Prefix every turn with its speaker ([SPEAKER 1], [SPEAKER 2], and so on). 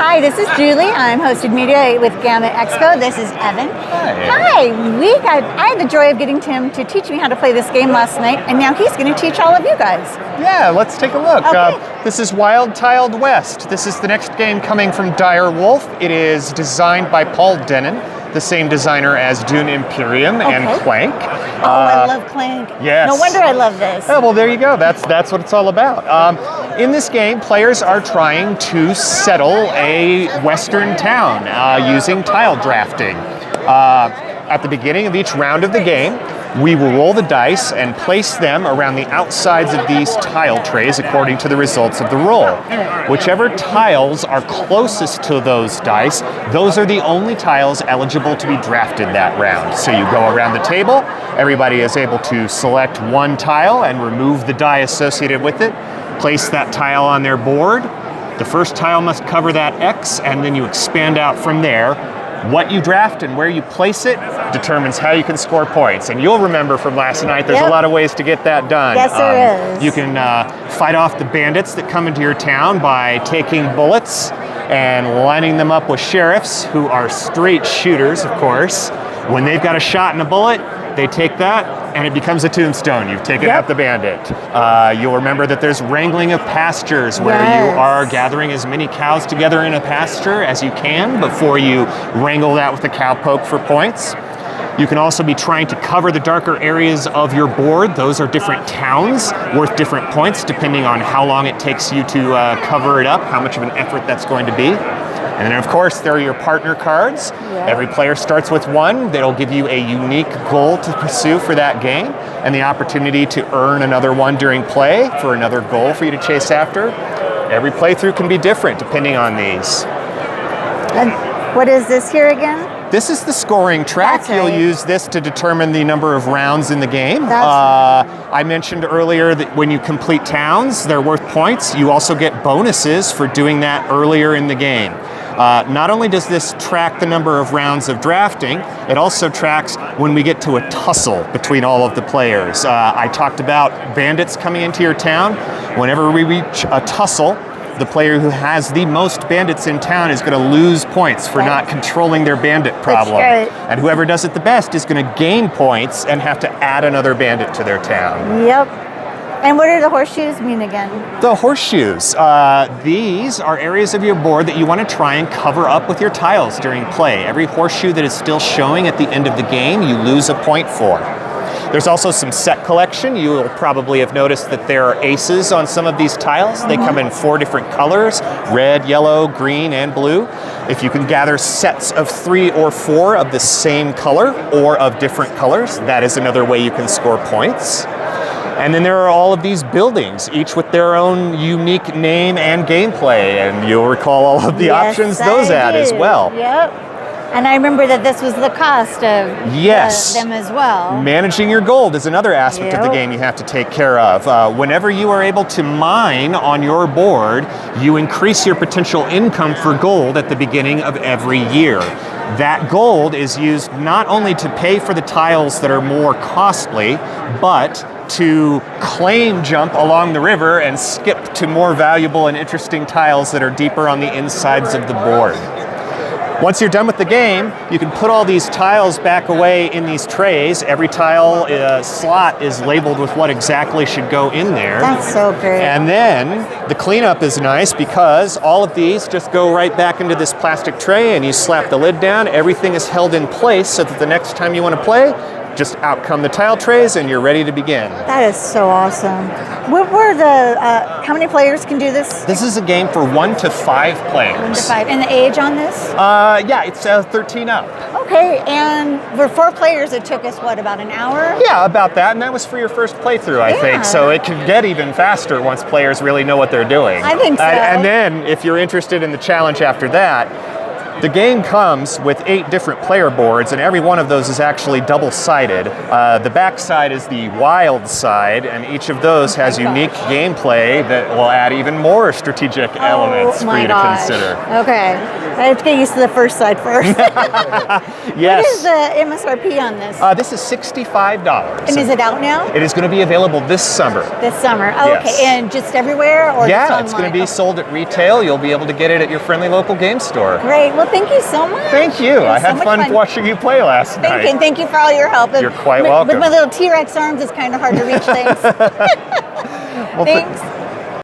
[SPEAKER 1] Hi, this is Julie. I'm hosted media with GAMA Expo. This is Evan.
[SPEAKER 2] Hi.
[SPEAKER 1] I had the joy of getting Tim to teach me how to play this game last night, and now he's going to teach all of you guys.
[SPEAKER 2] Yeah, let's take a look.
[SPEAKER 1] Okay.
[SPEAKER 2] This is Wild Tiled West. This is the next game coming from Dire Wolf. It is designed by Paul Dennen, the same designer as Dune, Imperium and Clank.
[SPEAKER 1] I love Clank.
[SPEAKER 2] Yes.
[SPEAKER 1] No wonder I love this.
[SPEAKER 2] Oh, well, there you go. That's what it's all about. In this game, players are trying to settle a western town using tile drafting. At the beginning of each round of the game, we will roll the dice and place them around the outsides of these tile trays according to the results of the roll. Whichever tiles are closest to those dice, those are the only tiles eligible to be drafted that round. So you go around the table, everybody is able to select one tile and remove the die associated with it, place that tile on their board. The first tile must cover that X, and then you expand out from there. What you draft and where you place it determines how you can score points. And you'll remember from last night, there's a lot of ways to get that done.
[SPEAKER 1] Yes, there is.
[SPEAKER 2] You can fight off the bandits that come into your town by taking bullets and lining them up with sheriffs, who are straight shooters, of course. When they've got a shot and a bullet, they take that, and it becomes a tombstone. You've taken out the bandit. You'll remember that there's wrangling of pastures, where you are gathering as many cows together in a pasture as you can before you wrangle that with a cowpoke for points. You can also be trying to cover the darker areas of your board. Those are different towns worth different points depending on how long it takes you to cover it up, how much of an effort that's going to be. And then, of course, there are your partner cards. Every player starts with one. That'll give you a unique goal to pursue for that game and the opportunity to earn another one during play for another goal for you to chase after. Every playthrough can be different depending on these.
[SPEAKER 1] And what is this here again?
[SPEAKER 2] This is the scoring track.
[SPEAKER 1] That's right.
[SPEAKER 2] You'll use this to determine the number of rounds in the game. I mentioned earlier that when you complete towns, they're worth points. You also get bonuses for doing that earlier in the game. Not only does this track the number of rounds of drafting, it also tracks when we get to a tussle between all of the players. I talked about bandits coming into your town. Whenever we reach a tussle, the player who has the most bandits in town is going to lose points for not controlling their bandit problem. And whoever does it the best is going to gain points and have to add another bandit to their town.
[SPEAKER 1] Yep. And what do the horseshoes mean again?
[SPEAKER 2] The horseshoes. These are areas of your board that you want to try and cover up with your tiles during play. Every horseshoe that is still showing at the end of the game, you lose a point for. There's also some set collection. You will probably have noticed that there are aces on some of these tiles. They come in 4 different colors: red, yellow, green, and blue. If you can gather sets of 3 or 4 of the same color or of different colors, that is another way you can score points. And then there are all of these buildings, each with their own unique name and gameplay, and you'll recall all of the options those add as well.
[SPEAKER 1] Yep. And I remember that this was the cost of them as well.
[SPEAKER 2] Managing your gold is another aspect of the game you have to take care of. Whenever you are able to mine on your board, you increase your potential income for gold at the beginning of every year. That gold is used not only to pay for the tiles that are more costly, but to claim jump along the river and skip to more valuable and interesting tiles that are deeper on the insides of the board. Once you're done with the game, you can put all these tiles back away in these trays. Every tile slot is labeled with what exactly should go in there.
[SPEAKER 1] That's so great.
[SPEAKER 2] And then the cleanup is nice because all of these just go right back into this plastic tray, and you slap the lid down. Everything is held in place so that the next time you want to play, just out come the tile trays and you're ready to begin.
[SPEAKER 1] That is so awesome. What were how many players can do this?
[SPEAKER 2] This is a game for 1 to 5 players.
[SPEAKER 1] 1 to 5. And the age on this?
[SPEAKER 2] Yeah, it's 13 up.
[SPEAKER 1] Okay, and for 4 players, it took us, about an hour?
[SPEAKER 2] Yeah, about that, and that was for your first playthrough, I think. So it can get even faster once players really know what they're doing.
[SPEAKER 1] I think so.
[SPEAKER 2] And then, if you're interested in the challenge after that, The game comes with 8 different player boards, and every one of those is actually double-sided. The back side is the wild side, and each of those has unique gameplay that will add even more strategic elements for you to consider.
[SPEAKER 1] Okay, I have to get used to the first side first.
[SPEAKER 2] Yes.
[SPEAKER 1] What is the MSRP on this?
[SPEAKER 2] This is $65.
[SPEAKER 1] And is it out now?
[SPEAKER 2] It is going to be available this summer.
[SPEAKER 1] This summer. Oh,
[SPEAKER 2] Yes.
[SPEAKER 1] okay. And just everywhere, or just
[SPEAKER 2] Yeah,
[SPEAKER 1] online?
[SPEAKER 2] it's going to be sold at retail. You'll be able to get it at your friendly local game store.
[SPEAKER 1] Great. Well, thank you so much.
[SPEAKER 2] Thank you.
[SPEAKER 1] It was
[SPEAKER 2] I
[SPEAKER 1] so
[SPEAKER 2] had
[SPEAKER 1] much
[SPEAKER 2] fun watching you play last night.
[SPEAKER 1] And thank you for all your help.
[SPEAKER 2] You're quite
[SPEAKER 1] With
[SPEAKER 2] welcome.
[SPEAKER 1] my little T-Rex arms, it's kind of hard to reach things.
[SPEAKER 2] Well,
[SPEAKER 1] Thanks.